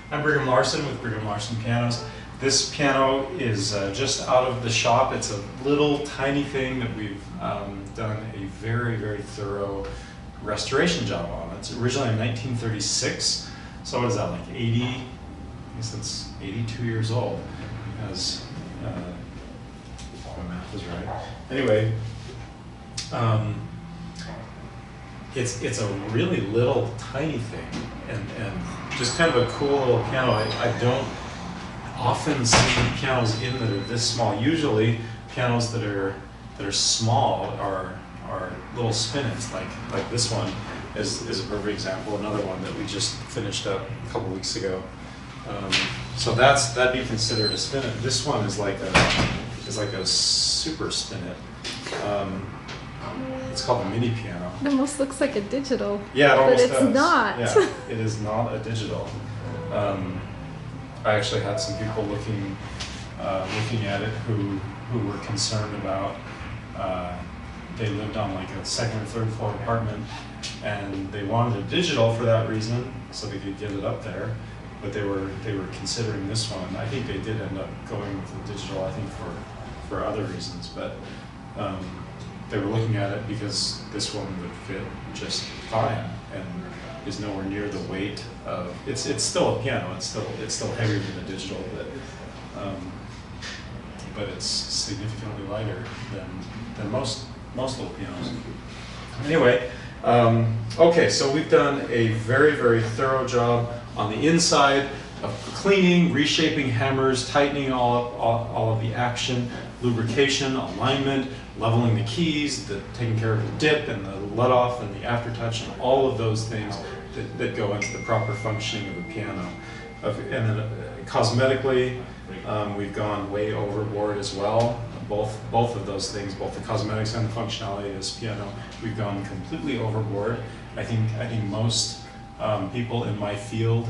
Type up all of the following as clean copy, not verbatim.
I'm Brigham Larson with Brigham Larson Pianos. This piano is just out of the shop. It's a little tiny thing that we've done a very, very thorough restoration job on. It's originally in 1936, so what is that, like 80, I guess it's 82 years old, because if my math is right. Anyway, it's a really little tiny thing, and just kind of a cool little piano. I don't often see pianos in that are this small. Usually pianos that are small are little spinnets, like this one is a perfect example. Another one that we just finished up a couple weeks ago. So that'd be considered a spinet. This one is like a super spinet. It's called a mini piano. It almost looks like a digital. Yeah, it almost does. But it's not. Yeah, it is not a digital. I actually had some people looking at it who were concerned about. They lived on like a second or third floor apartment, and they wanted a digital for that reason, so they could get it up there. But they were considering this one. I think they did end up going with the digital. I think for other reasons, but. They were looking at it because this one would fit just fine and is nowhere near the weight of. It's still a piano. It's still heavier than the digital, but it's significantly lighter than most little pianos. Anyway, okay, so we've done a very, very thorough job on the inside of cleaning, reshaping hammers, tightening all of the action, lubrication, alignment, leveling the keys, taking care of the dip and the let off and the aftertouch and all of those things that go into the proper functioning of a piano. And then cosmetically, we've gone way overboard as well. Both of those things, both the cosmetics and the functionality of this piano, we've gone completely overboard. I think most people in my field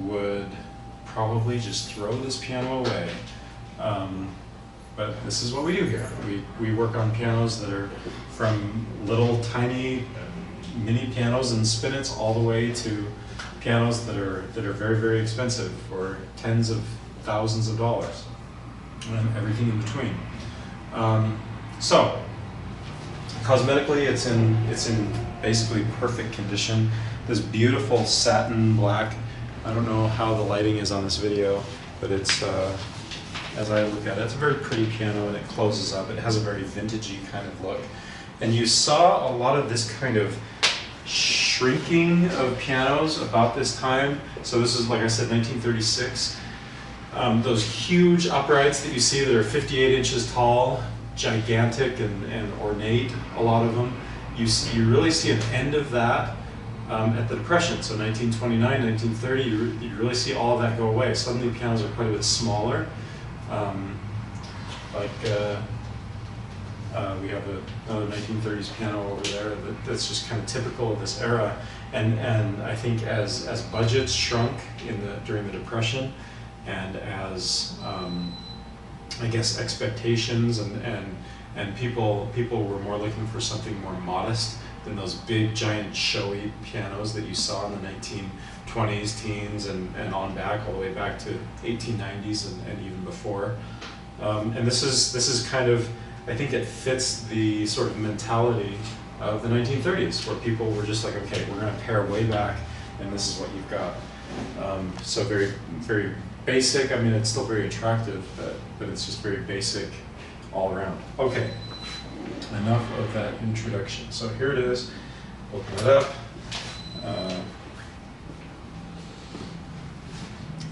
would probably just throw this piano away. But this is what we do here. We work on pianos that are from little tiny mini pianos and spinets all the way to pianos that are very, very expensive for tens of thousands of dollars and everything in between. So cosmetically, it's in basically perfect condition. This beautiful satin black. I don't know how the lighting is on this video, but it's. As I look at it, it's a very pretty piano, and it closes up. It has a very vintagey kind of look. And you saw a lot of this kind of shrinking of pianos about this time. So this is, like I said, 1936. Those huge uprights that you see that are 58 inches tall, gigantic and ornate, a lot of them. You really see an end of that at the Depression. So 1929, 1930, you really see all of that go away. Suddenly pianos are quite a bit smaller. We have another 1930s piano over there that's just kind of typical of this era, and I think as budgets shrunk during the Depression, and as I guess expectations and people were more looking for something more modest than those big giant showy pianos that you saw in the 1920s, teens, and on back all the way back to 1890s and even before. And this is kind of, I think it fits the sort of mentality of the 1930s, where people were just like, okay, we're going to pare way back, and this is what you've got. So very, very basic. I mean, it's still very attractive, but it's just very basic all around. Okay, enough of that introduction. So here it is. Open it up.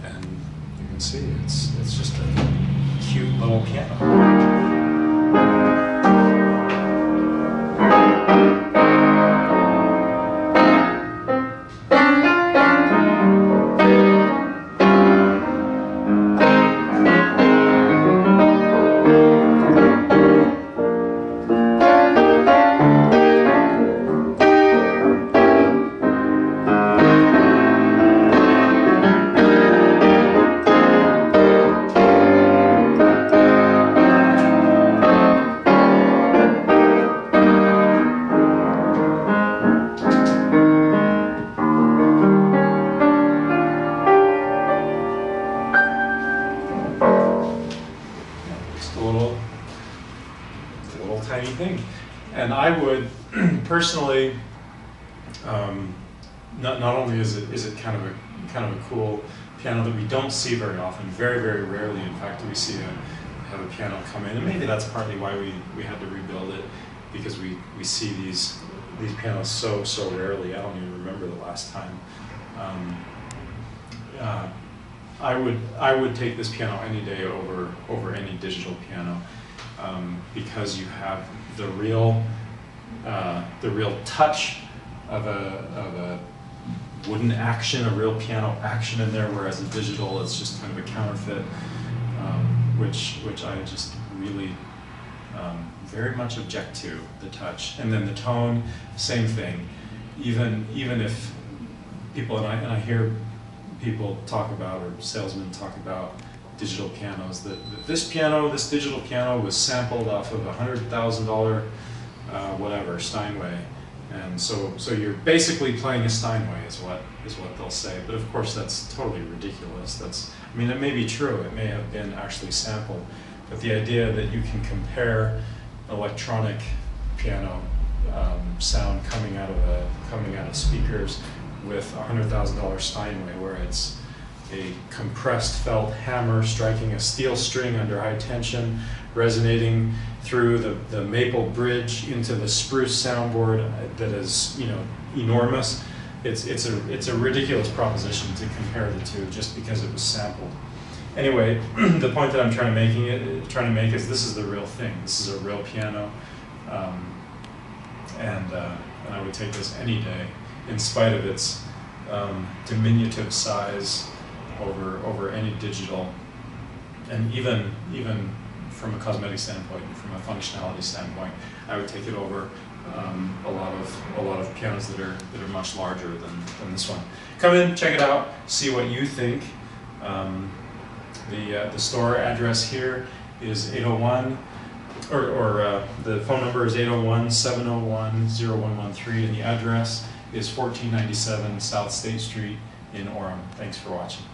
And you can see it's just a cute little piano. And I would personally, not only is it kind of a cool piano that we don't see very often, very, very rarely, in fact, do we see have a piano come in, and maybe that's partly why we had to rebuild it, because we see these pianos so rarely. I don't even remember the last time. I would take this piano any day over any digital piano, because you have the real touch of a wooden action, a real piano action in there, whereas a digital is just kind of a counterfeit, which I just really very much object to, the touch. And then the tone, same thing. Even if people, and I hear people talk about, or salesmen talk about digital pianos, that this digital piano was sampled off of $100,000 whatever, Steinway. And so you're basically playing a Steinway is what they'll say. But of course that's totally ridiculous. I mean, it may be true, it may have been actually sampled, but the idea that you can compare electronic piano sound coming out of speakers with $100,000 Steinway, where it's a compressed felt hammer striking a steel string under high tension, resonating through the maple bridge into the spruce soundboard that is, enormous. It's a ridiculous proposition to compare the two just because it was sampled. Anyway, the point that I'm trying to make is this is the real thing. This is a real piano, and I would take this any day, in spite of its diminutive size over any digital, and even from a cosmetic standpoint, from a functionality standpoint, I would take it over a lot of pianos that are much larger than this one. Come in, check it out, see what you think. The store address here is 801, or the phone number is 801-701-0113, and the address is 1497 South State Street in Orem. Thanks for watching.